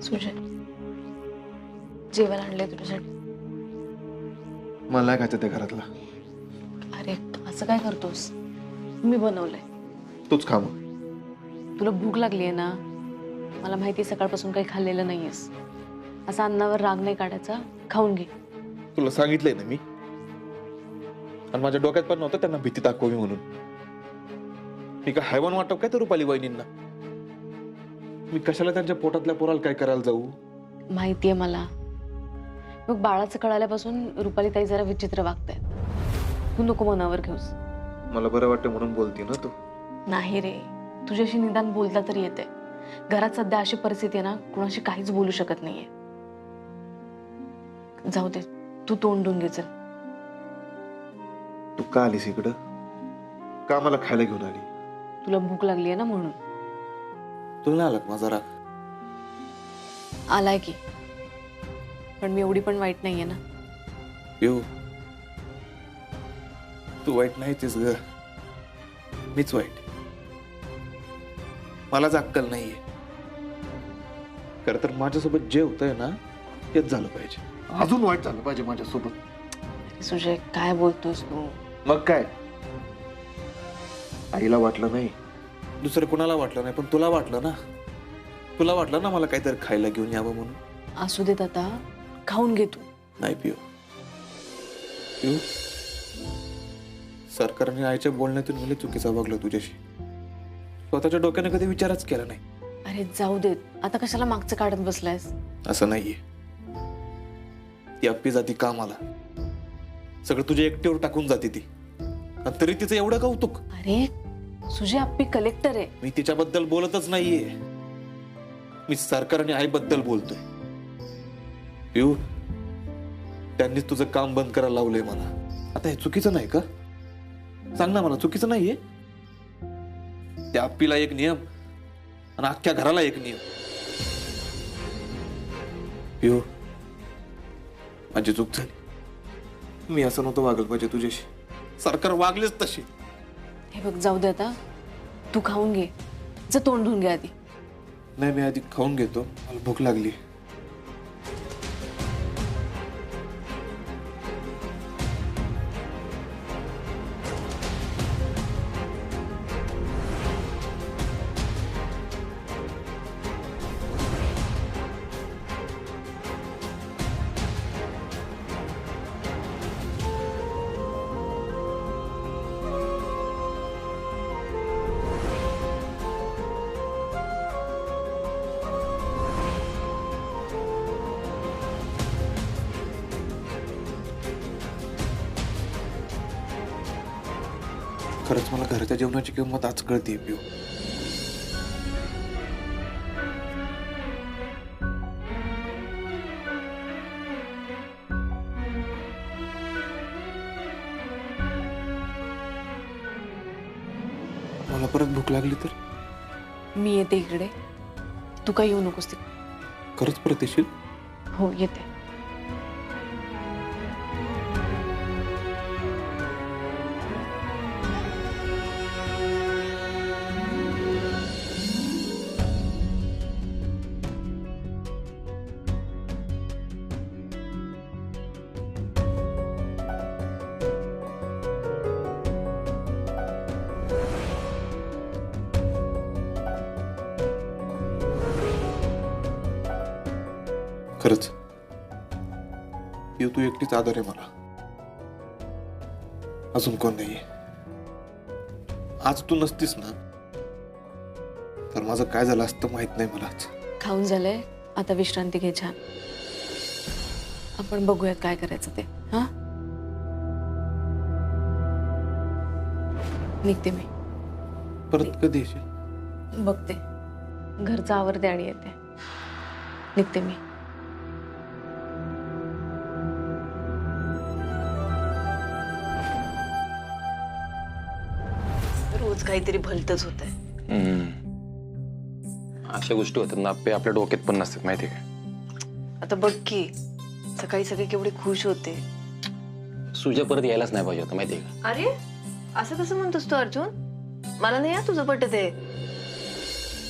सुजय, जेवण आणलंय तुझ्यासाठी. मला नाही खायचं त्या घरातला. अरे असं काय करतोस? मी बनवलंय. तूच खा मग. तुला भूक लागली आहे ना? मला माहिती सकाळपासून काही खाल्लेलं नाहीयेस. असा अन्नावर राग नाही काढायचा, खाऊन घे. तुला सांगितलंय ना मी. आणि माझ्या डोक्यात पण नव्हतं त्यांना भीती दाखवावी म्हणून. मी काय हैवान वाटव काय तर रुपाली वहिनींना? मी कशाला त्यांच्या पोटातल्या पोराला काय करायला जाऊ? माहितीये मला. मग बाळाचं कळाल्यापासून रुपाली ताई जरा विचित्र वागतायत. तू नको मनावर घेऊस. मला बरं वाटतं म्हणून बोलती ना तू. नाही रे, तुझ्याशी निदान बोलता तरी येते. घरात सध्या अशी परिस्थिती आहे ना, कुणाशी काहीच बोलू शकत नाहीये. जाऊ दे, तू तोंड धुवून घे चल. तू का आलीस इकडं? का मला खायला घेऊन आली? तुला भूक लागली आहे ना म्हणून. तुला नाही आला माझा राग? आलाय की, पण मी एवढी पण वाईट नाहीये ना. येऊ, तू वाईट नाहीतीस ग. मीच वाईट. मलाच अक्कल नाहीये. खरं तर माझ्यासोबत जे होतंय ना तेच झालं पाहिजे. अजून वाईट झालं पाहिजे माझ्यासोबत. सुजय, काय बोलतोस तू? मग काय? आईला वाटलं नाही, दुसरं कुणाला वाटलं नाही, पण तुला वाटलं ना. तुला वाटलं ना मला काहीतरी खायला घेऊन यावं म्हणून. असू देत आता, खाऊन घे तू. नाही पिऊ. पिऊ, सरकारने आईच्या बोलण्यातून मला चुकीचा वागलं तुझ्याशी. स्वतःच्या डोक्याने कधी विचारच केला नाही. अरे जाऊ देत, आता कशाला मागचं काढत बसलायस? असं नाहीये. ती अप्पी जाती कामाला, सगळं तुझ्या एकटीवर टाकून जाते ती. आणि तरी तिचं एवढं कौतुक. अरे सुजय, अप्पी कलेक्टर आहे. मी तिच्याबद्दल बोलतच नाहीये. मी सरकार आणि आईबद्दल बोलतोय. पिऊ, त्यांनीच तुझं काम बंद करायला लावलंय मला. आता हे चुकीचं नाही का? सांग ना मला, चुकीचं नाहीये? त्या अप्पीला एक नियम आणि अख्ख्या घराला एक नियम. पिऊ, माझी चूक झाली. मी असं नव्हतं वागलं पाहिजे तुझ्याशी. सरकार वागलेच तशी. हे बघ, जाऊ दे आता, तू खाऊन घे. जा तोंड धुवून घे आधी. नाही, मी आधी खाऊन घेतो, मला भूक लागली. खरंच मला घरच्या जेवणाची किंमत आज कळते पिऊ. मला परत भूक लागली तर? मी येते इकडे, तू काही येऊ नकोस. खरंच परत येशील? हो, येते. खरंच तू एकटीच आदर आहे मला. अजून कोण नाहीये. आज तू नसतीस ना तर माझं काय झालं असतं माहित नाही मला. आज खाऊन झालंय, आता विश्रांती घे छान. आपण बघूयात काय करायचं ते. हा, निघते मी. परत कधी येशील? बघते, घरचं आवरते आणि येते. निघते मी. रोज काहीतरी भलतच होत आहे. अशा गोष्टी होतात ना आपल्या डोक्यात पण नसतात, माहितीये का? आता बघ की, सकाळी सगळे केवढे खुश होते. सुजा परत यायलाच नाही पाहिजे होतं, माहितीये का? अरे असं कसं म्हणतोस तू अर्जुन? मला नाही तुझं पटत आहे.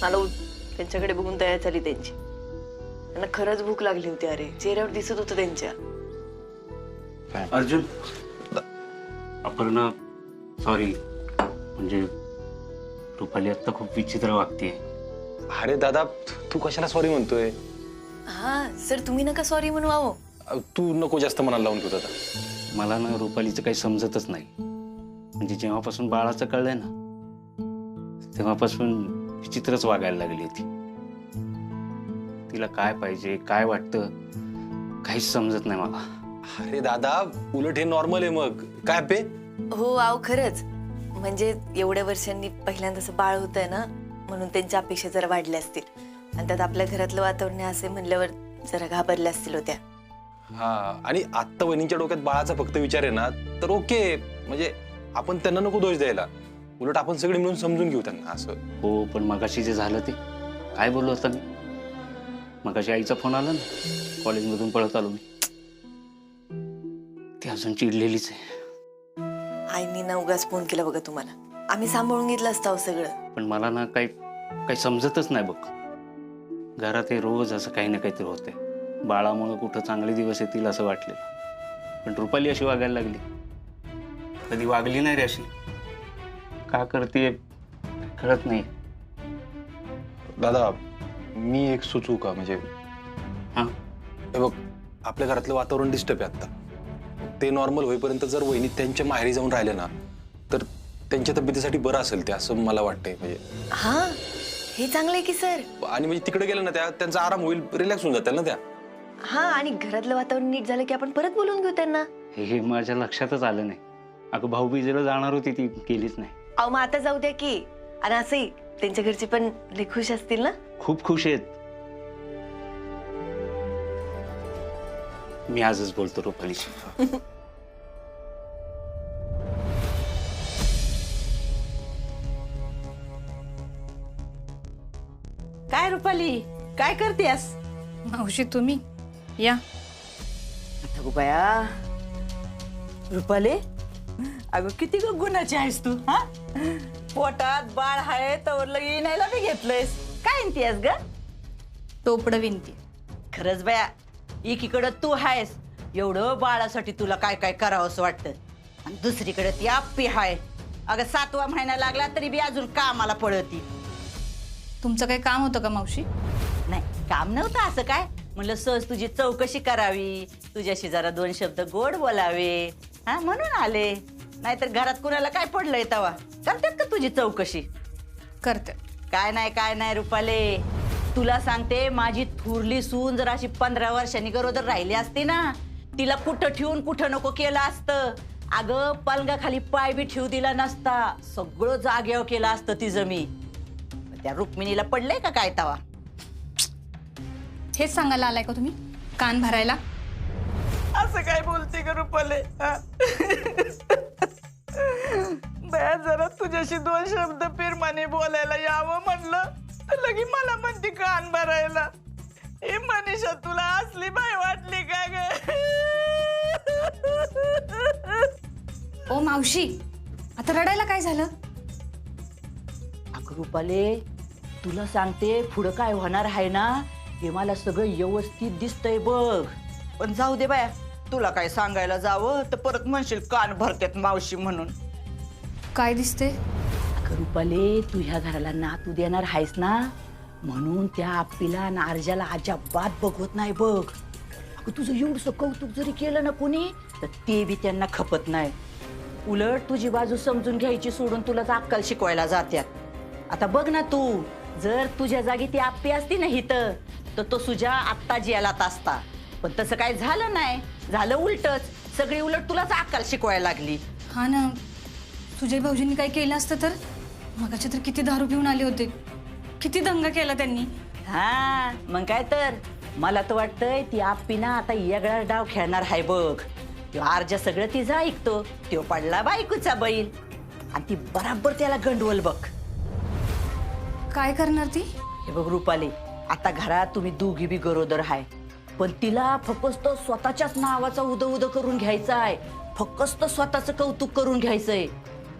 मला त्यांच्याकडे बघून तयार झाली त्यांची. त्यांना खरंच भूक लागली होती. अरे चेहऱ्यावर दिसत होतं त्यांच्या. अर्जुन, अपर्णा सॉरी, म्हणजे रुपाली आता खूप विचित्र वागते. अरे दादा, तू कशाला सॉरी म्हणतोय? हा सर, तुम्ही नका सॉरी म्हणू. आहो तू नको जास्त मनाला लावून तू दादा. मला ना रुपालीचं काही समजतच नाही. म्हणजे जेव्हापासून बाळाचं कळलंय ना तेव्हापासून विचित्रच वागायला लागली होती. तिला काय पाहिजे, काय वाटतं काहीच समजत नाही मला. अरे दादा, उलट हे नॉर्मल आहे. मग काय पे हो आहो खरंच. म्हणजे एवढ्या वर्षांनी पहिल्यांदा असं बाळ होतंय ना, म्हणून त्यांच्या अपेक्षा जरा वाढल्या असतील. आणि त्यात आपल्या घरातलं वातावरण असे म्हणल्यावर जरा घाबरल्या असतील होत्या. हा, आणि आत्ता वहिनींच्या डोक्यात बाळाचा फक्त विचार आहे ना तर ओके. म्हणजे आपण त्यांना नको दोष द्यायला. उलट आपण सगळे मिळून समजून घेऊ त्यांना असं. हो, पण मगाशी जे झालं ते काय बोललो होता मी? मगाशी आईचा फोन आला ना, कॉलेजमधून पळत आलो मी. ती अजून चिडलेलीच आहे. आईनी ना उगाच फोन केला बघा तुम्हाला. आम्ही सांभाळून घेतलं असतं सगळं. पण मला ना काही समजतच नाही बघ. घरात हे रोज असं काही ना काहीतरी होतंय. बाळामुळे कुठं चांगले दिवस येतील असं वाटलेलं, पण रुपाली अशी वागायला लागली. कधी वागली नाही रे अशी. का करते कळत नाही. दादा, मी एक सुचू का? म्हणजे हा, हे बघ, आपल्या घरातलं वातावरण डिस्टर्ब आहे आता. ते नॉर्मल होईपर्यंत जर वहिनी त्यांच्या माहेरी जाऊन राहिले ना तर त्यांच्या तब्येतीसाठी बरं असेल ते, असं मला वाटतंय. म्हणजे हा, हे चांगलं आहे की सर. आणि म्हणजे तिकडे गेलं ना त्यांचा आराम होईल, रिलॅक्स होऊन जातील ना त्या. हा, आणि घरातलं वातावरण नीट झालं की आपण परत बोलून घेऊ त्यांना. हे माझ्या लक्षातच आलं नाही. अगं भाऊबीजेला जाणार होती ती गेलीच नाही. अहो मग आता जाऊ द्या की. आणि असंही त्यांच्या घरचे पण लय खुश असतील ना. खूप खुश आहेत. मी आजच बोलतो रुपालीशी. काय रुपाली, काय करतेस? मावशी तुम्ही या. अगं बाया, रुपाली अगं किती ग गुणाची आहेस तू. हा, पोटात बाळ आहे तर लगी न्यायला बी घेतलंयस. काय म्हणतेस ग? टोपड विनती. खरंच बाया, एकीकडं तू आहेस, एवढं बाळासाठी तुला काय काय करावं असं वाटतं, आणि दुसरीकडे ती आप्पी हाय. अगं 7वा महिना लागला तरी बी अजून कामाला पळती. तुमचं काही काम होतं का मावशी? नाही, काम नव्हतं असं काय. म्हणलं सहज तुझी चौकशी करावी, तुझ्याशी जरा 2 शब्द गोड बोलावे, हा म्हणून आले. नाहीतर घरात कुणाला काय पडलंय तवा करतात का तुझी चौकशी? करते. काय नाही रुपाले, तुला सांगते, माझी थुरली सून जर अशी 15 वर्षांनी गरोदर राहिली असती ना, तिला कुठं ठेवून कुठं नको केलं असतं. अगं पलंगाखाली पाय बी ठेवू दिला नसता. सगळं जाग्यावर केलं असतं तिचं मी. त्या रुक्मिणीला पडलंय का काय तवा? हेच सांगायला आलाय का तुम्ही? कान भरायला? असं काय बोलते का रुपाले? बया, जरा तुझ्याशी 2 शब्द प्रेमाने बोलायला यावं म्हणलं तर लगी मला म्हणते कान भरायला. हे मनीषा, तुला असली बाय वाटली का ग? ओ मावशी, आता रडायला काय झालं? अगं रुपाले, तुला सांगते, पुढं काय होणार आहे ना हे मला सगळं व्यवस्थित दिसतंय बघ. पण जाऊ दे बाया, तुला काय सांगायला जावं तर परत म्हणशील कान भरतात मावशी म्हणून. काय दिसते? अगं रुपाले, तू ह्या घराला नातू देणार आहेस ना, म्हणून त्या आप्पीला आणि आरजाला अजिबात बघवत नाही बघ. अगं तुझं एवढंसं कौतुक जरी केलं ना कोणी तर ते बी त्यांना खपत नाही. उलट तुझी बाजू समजून घ्यायची सोडून तुलाच अक्कल शिकवायला जात्यात. आता बघ ना, तू जर तुझ्या जागी ती आप्पी असती ना हिथं तर तो सुजा आत्ता जेलात असता. पण तसं काय झालं नाही, झालं उलटच. सगळी उलट तुलाच अक्कल शिकवायला लागली. हा ना, तुझ्या भाऊजींनी काय केलं असतं तर? मगाच्या तर किती दारू पिऊन आले होते, किती दंगा केला त्यांनी. हा मग काय तर. मला तर वाटतंय ती आप्पी ना आता वेगळा डाव खेळणार आहे बघ. तो आरजा सगळं तिचं ऐकतो, तो पडला बायकोचा बैल, आणि ती बराबर त्याला गंडवल बघ. काय करणार ती? हे बघ रुपाली, आता घरात तुम्ही दोघी बी गरोदर आहे, पण तिला फक्त स्वतःच्याच नावाचा उद करून घ्यायचा आहे. फक्त स्वतःचं कौतुक करून घ्यायचंय.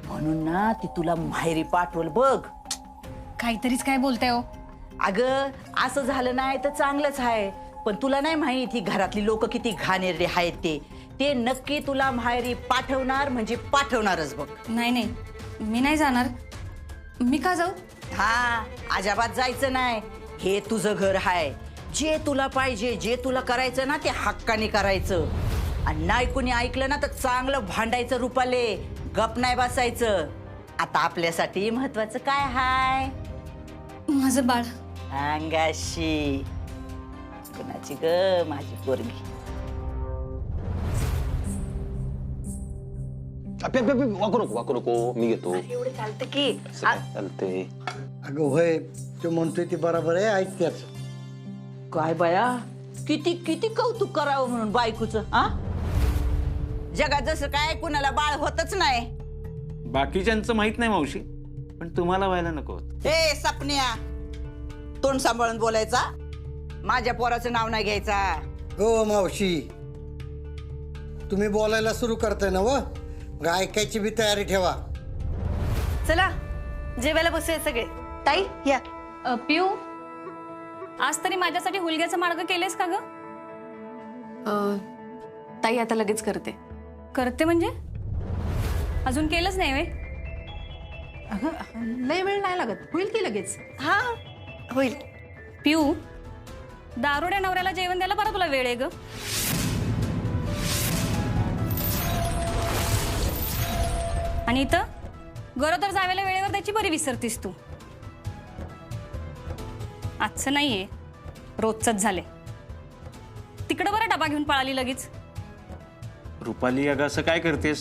म्हणून ना ती तुला माहेरी पाठवल बघ. काहीतरीच काय बोलताय हो. अगं असं झालं नाही तर चांगलंच आहे, पण तुला नाही माहित ही घरातली लोक किती घाणेरडे आहेत ते नक्की तुला माहेरी पाठवणार म्हणजे पाठवणारच बघ. नाही नाही, मी नाही जाणार. मी का जाऊ? हा, अजाबात जायचं नाही. हे तुझं घर आहे. जे तुला पाहिजे, जे तुला करायचं ना ते हक्काने करायचं. आणि नाही कोणी ऐकलं ना तर चांगलं भांडायचं रुपाले, गप नाही बसायचं. आता आपल्यासाठी महत्वाचं काय हाय? माझं बाळ. अंगाशी कुणाची ग माझी पोरगी. वाकू नको मी घेतो. एवढं चालतं की चालते. अगं होय, तो म्हणतोय ते बरोबर आहे, ऐक त्याच. काय बाया, किती किती कौतुक करावं म्हणून बायकोचं. आ जगात जसं काय कुणाला बाळ होतच नाही. बाकीच्यांचं माहित नाही मावशी, पण तुम्हाला व्हायला नको होत. ए सपन्या, तोंड सांभाळून बोलायचा. माझ्या पोराचं नाव नाही घ्यायचा. हो मावशी, तुम्ही बोलायला सुरू करताय ना व, मग ऐकायची बी तयारी ठेवा. चला जेवायला बसूया सगळे. ताई या. पिऊ, आज तरी माझ्यासाठी हुलग्याचं मार्ग केलेस का ग? ताई आता लगेच करते. करते म्हणजे अजून केलंच नाही वे? अगं लय वेळ नाही लागत, होईल की लगेच. हा होईल. पिऊ, दारुड्या नवऱ्याला जेवण द्यायला बरं तुला वेळ आहे ग. आणि इथं गरोदर जावेला वेळेवर त्याची बरी विसरतीस तू. आजचं नाहीये, रोजचंच झाले. तिकडं बरं डबा घेऊन पळाली लगेच. रुपाली अगं असं काय करतेस?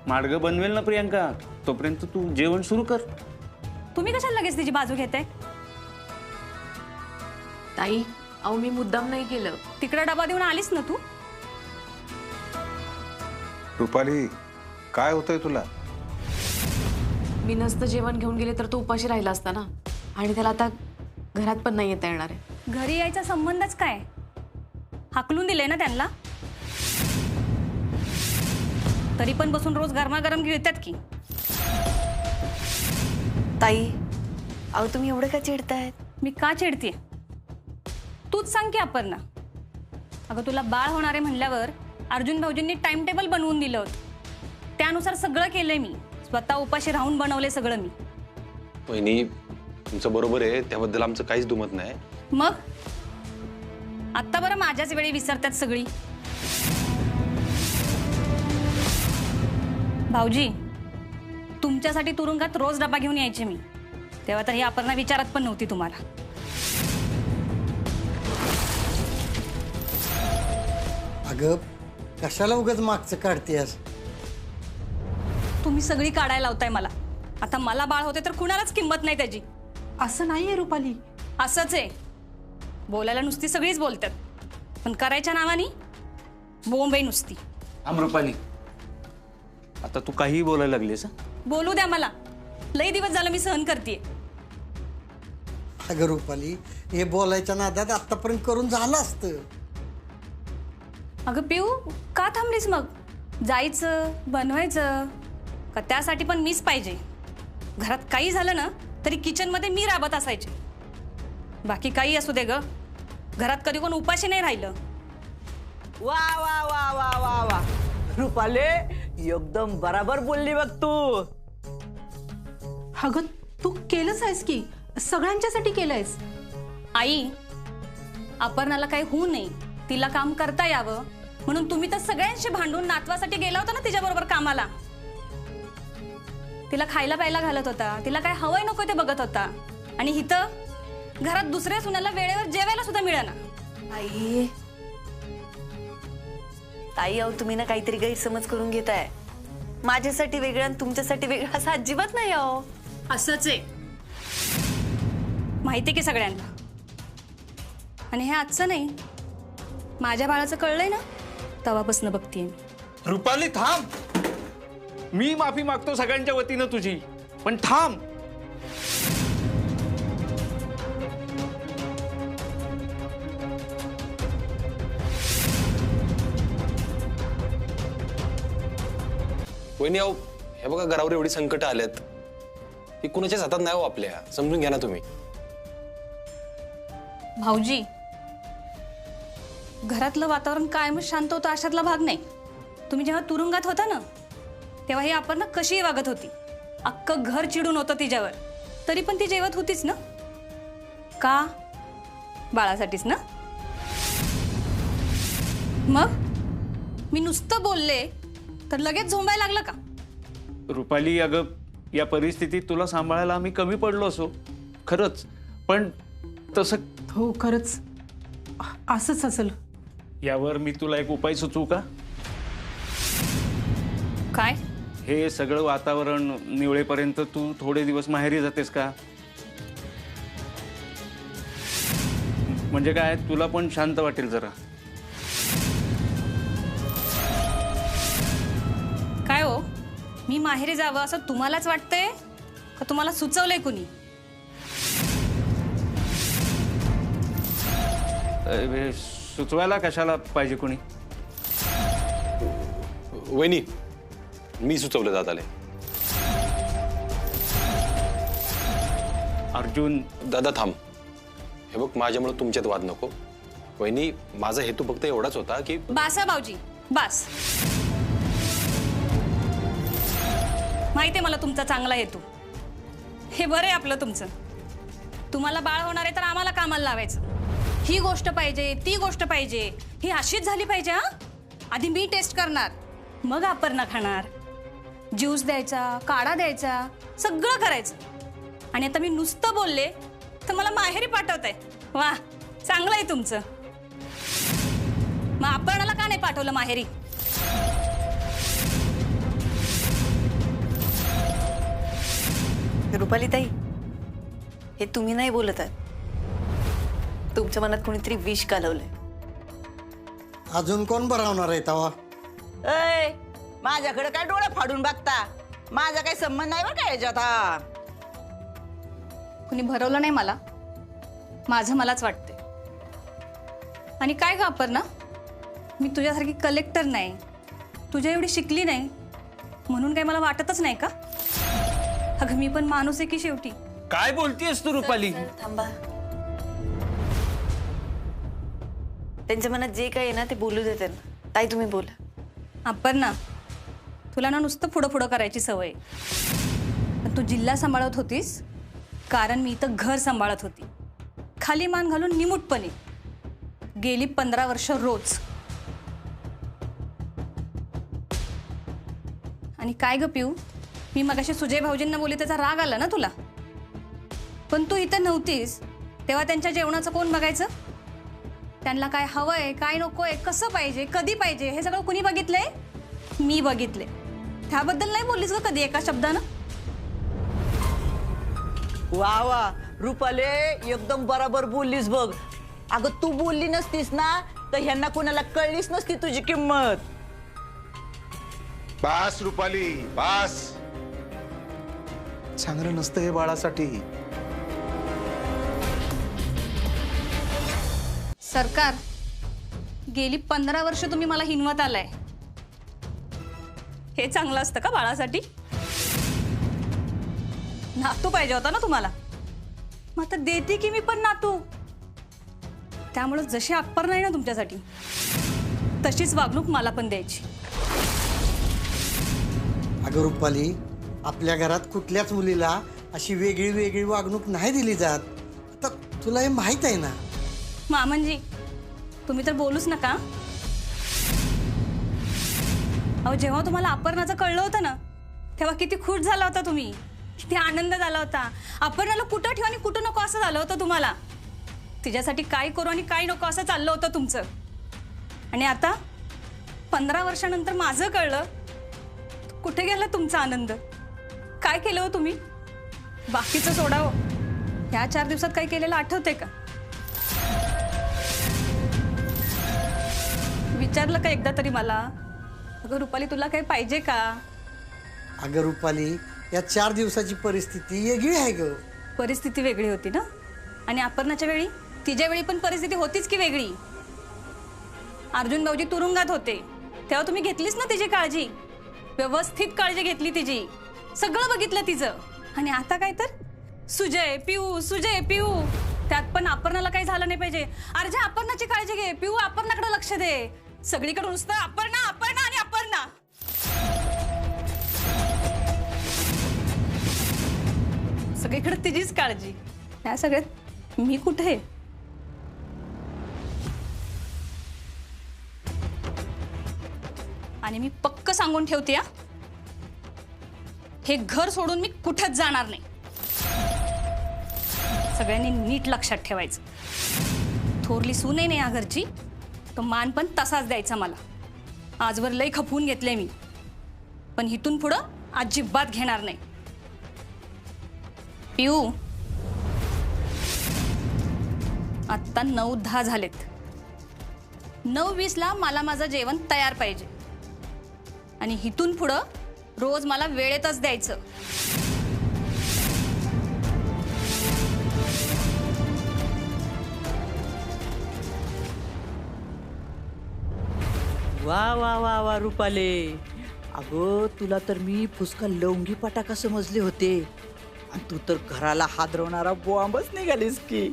माडगं बनवेल ना प्रियंका, तोपर्यंत तू जेवण सुरू कर. तुम्ही कशाला लगेच तिची बाजू घेताय? ताई अहो मी मुद्दाम नाही केलं. तिकडं डबा देऊन आलीस ना तू. रुपाली काय होतंय तुला? मी नसतं जेवण घेऊन गेले तर तो उपाशी राहिला असता ना, आणि त्याला आता घरात पण नाही येता येणार आहे. घरी यायचा संबंधच काय? हाकलून दिले ना त्यांना. तरी पण बसून रोज गरमागरम गिळतात की. ताई अहो तुम्ही एवढं का चिडतायत? मी का चिडते? तूच सांग की अपर्णा. अगं तुला बाळ होणार आहे म्हणल्यावर अर्जुन भाऊजींनी टाइम टेबल बनवून दिलं होतं. त्यानुसार सगळं केलंय मी. स्वतः उपाशी राहून बनवले सगळं मी. वहिनी तुमचं बरोबर आहे, त्याबद्दल आमचं काहीच दुमत नाही. मग आत्ता बरं माझ्याच वेळी विसरतात सगळी. भाऊजी, तुमच्यासाठी तुरुंगात रोज डबा घेऊन यायचे मी. तेव्हा तर ही अपर्णा विचारत पण नव्हती तुम्हाला. अगं कशाला उगाच मागचं काढतेस? तुम्ही सगळी काढायला लावताय मला. आता मला बाळ होते तर कुणालाच किंमत नाही त्याची. असं नाहीये रुपाली. असंच आहे. बोलायला नुसती सगळीच बोलतात, पण करायच्या नावानी बोंबई नुसती. रुपाली, आता तू काही बोलायला लागलीस. बोलू द्या मला. लई दिवस झालं मी सहन करतेय. अगं रुपाली, हे बोलायच्या नादात आतापर्यंत करून झालं असतं. अगं पिऊ, का थांबलीस मग? जायचं, बनवायचं का? त्यासाठी पण मीच पाहिजे. घरात काही झालं ना तरी किचनमध्ये मी राबत असायचे. बाकी काही असू दे ग, घरात कधी कोण उपाशी नाही राहिलं. वा वा वा वा वा वा रुपाले, एकदम बराबर बोलली बघ तू. अगं तू केलंच आहेस की, सगळ्यांच्यासाठी केलंयस. आई, अपर्णाला काही होऊ नये, तिला काम करता यावं म्हणून तुम्ही तर सगळ्यांशी भांडून नातवासाठी गेला होता ना तिच्याबरोबर कामाला. तिला खायला प्यायला घालत होता, तिला काय हवंय नको ते बघत होता. आणि इथं घरात दुसऱ्या सुनाला वेळेवर जेवायला सुद्धा मिळेना. आई ताई अहो तुम्ही ना काहीतरी गैरसमज करून घेताय. माझ्यासाठी वेगळं आणि तुमच्यासाठी वेगळं असं अजिबात नाही. अहो असंच आहे, माहिती की सगळ्यांना. आणि हे आजचं नाही, माझ्या बाळाचं कळलंय ना तेव्हापासून बघतीये मी. रुपाली थांब. मी माफी मागतो सगळ्यांच्या वतीनं तुझी, पण थांब. वहिनी अहो, हे बघा घरावर एवढी संकट आल्यात, ही कुणाच्याच हातात नाही हो आपल्या. समजून घ्या ना तुम्ही. भाऊजी, घरातलं वातावरण कायमच शांत होतं अशातला भाग नाही. तुम्ही जेव्हा तुरुंगात होता ना तेव्हा ही अपर्णा कशीही वागत होती. अख्खं घर चिडून होतं तिच्यावर, तरी पण ती जेवत होतीच ना. का? बाळासाठीच ना. मग मी नुसतं बोलले तर लगेच झोंबायला लागलं का? रुपाली, अगं या परिस्थितीत तुला सांभाळायला आम्ही कमी पडलो असो खरंच, पण तसं हो खरंच असंच असेल. यावर मी तुला एक उपाय सुचवू का? काय? हे सगळं वातावरण निवळेपर्यंत तू थोडे दिवस माहेरी जातेस का? म्हणजे काय, तुला पण शांत वाटेल जरा. काय हो, मी माहेरी जावं असं तुम्हालाच वाटतंय का तुम्हाला सुचवलंय कुणी? हे सुचवायला कशाला पाहिजे कोणी? वहिनी, मी सुचवलं दादाले. अर्जुन, दादा थांब. हे बघ, माझ्यामुळे तुमच्यात वाद नको. वहिनी, माझा हेतू फक्त एवढाच होता की बासा भाऊजी, बास. माहितीये मला तुमचा चांगला हेतू. हे बरं आहे आपलं तुमचं. तुम्हाला बाळ होणार आहे तर आम्हाला कामाला लावायचं. ही गोष्ट पाहिजे, ती गोष्ट पाहिजे, ही अशीच झाली पाहिजे. हा, आधी मी टेस्ट करणार, मग अपर्णा खाणार. ज्यूस द्यायचा, काढा द्यायचा, सगळं करायचं. आणि आता मी नुसतं बोलले तर मला माहेरी पाठवताय. वा, चांगलं आहे तुमचं. मग अपर्णाला का नाही पाठवलं माहेरी? रुपाली ताई, हे तुम्ही नाही बोलत आहात. तुमच्या मनात कोणीतरी विष कालवलंय. अजून कोण भरावणार आहे तवा? अय, माझ्याकडे काय डोळे फाडून बघता? माझा काही संबंध नाही बरं का याच्यात. हा, कुणी भरवलं नाही मला, माझं मलाच वाटते. आणि काय ग अपर्णा, मी तुझ्यासारखी कलेक्टर नाही, तुझ्या एवढी शिकली नाही म्हणून काय मला वाटतच नाही का? अगं मी पण माणूस आहे की शेवटी. काय बोलतीयस तू रुपाली? थांबा. त्यांच्या मनात जे काही आहे ना ते बोलू देते ना. ताई तुम्ही बोला. अपर्णा, तुला ना नुसतं पुढं पुढं करायची सवय. पण तू जिल्हा सांभाळत होतीस कारण मी इथं घर सांभाळत होती. खाली मान घालून निमूटपणे गेली 15 वर्ष रोज. आणि काय ग पिऊ, मी मगाशी सुजय भाऊजींना बोलली त्याचा राग आला ना तुला. पण तू इथं नव्हतीस तेव्हा त्यांच्या जेवणाचं कोण बघायचं? त्यांना काय हवंय, काय नकोय, कसं पाहिजे, कधी पाहिजे, हे सगळं कुणी बघितलंय? मी बघितले. त्याबद्दल नाही बोललीस ग कधी एका शब्दानं? वा वा रुपाले, एकदम बरोबर बोललीस बघ. अगं तू बोलली नसतीस ना तर ह्यांना कोणाला कळलीच नसती तुझी किंमत. बास रुपाली, बास. चांगलं नसतं हे बाळासाठी. सरकार, गेली 15 वर्ष तुम्ही मला हिनवत आलाय. हे चांगलं असतं का बाळासाठी? नातू पाहिजे होता ना तुम्हाला, मग आता देते की मी पण नातू. त्यामुळे जशी अप्पर नाही ना तुमच्यासाठी, तशीच वागणूक मला पण द्यायची. अगं रुपाली, आपल्या घरात कुठल्याच मुलीला अशी वेगळी वेगळी वागणूक नाही दिली जात. आता तुला हे माहीत आहे ना. मामनजी, तुम्ही तर बोलूच नका. अहो, जेव्हा तुम्हाला अपर्णाचं कळलं होतं ना तेव्हा किती खुश झाला होता तुम्ही, किती आनंद झाला होता. अपर्णाला कुठं ठेव आणि कुठं नको असं झालं होतं तुम्हाला. तिच्यासाठी काय करू आणि काय नको असं चाललं होतं तुमचं. आणि आता 15 वर्षानंतर माझं कळलं, कुठे गेला तुमचा आनंद? काय केलं हो तुम्ही? बाकीचं सोडा हो, ह्या 4 दिवसात काय केलेलं आठवते का? विचारलं का एकदा तरी मला? अगं रुपाली, तुला काही पाहिजे का? अगं रुपाली, या 4 दिवसाची परिस्थिती वेगळी आहे ग. परिस्थिती वेगळी होती ना. आणि अपर्णाच्या वेळी, तिच्या वेळी पण परिस्थिती होतीच की वेगळी. अर्जुन भाऊजी तुरुंगात होते तेव्हा तुम्ही घेतलीच ना तिची काळजी, व्यवस्थित काळजी घेतली तिची, सगळं बघितलं तिचं. आणि आता काय तर सुजय पिऊ, सुजय पिऊ. त्यात पण अपर्णाला काही झालं नाही पाहिजे. अर्जा अपर्णाची काळजी घे. पिऊ अपर्णाकडे लक्ष दे. सगळीकडे नुसतं अपर्णा अपर्णा आणि अपर्णा. सगळीकडे तिचीच काळजी. या सगळ्यात मी कुठे? आणि मी पक्क सांगून ठेवते हा, हे घर सोडून मी कुठेच जाणार नाही. सगळ्यांनी नीट लक्षात ठेवायचं. थोरली सून आहे ना या घरची, तो मान पण तसाच द्यायचा मला. आजवर लय खपवून घेतले मी, पण इथून पुढं अजिबात घेणार नाही. पिऊ, आत्ता 9:10 झालेत. 9:20ला मला माझं जेवण तयार पाहिजे आणि इथून पुढं रोज मला वेळेतच द्यायचं. वा वा वा वा रुपाले, अगं तुला तर मी फुसका लवंगी पटाका समजले होते आणि तू तर घराला हादरवणारा बॉम्बच निघालीस की.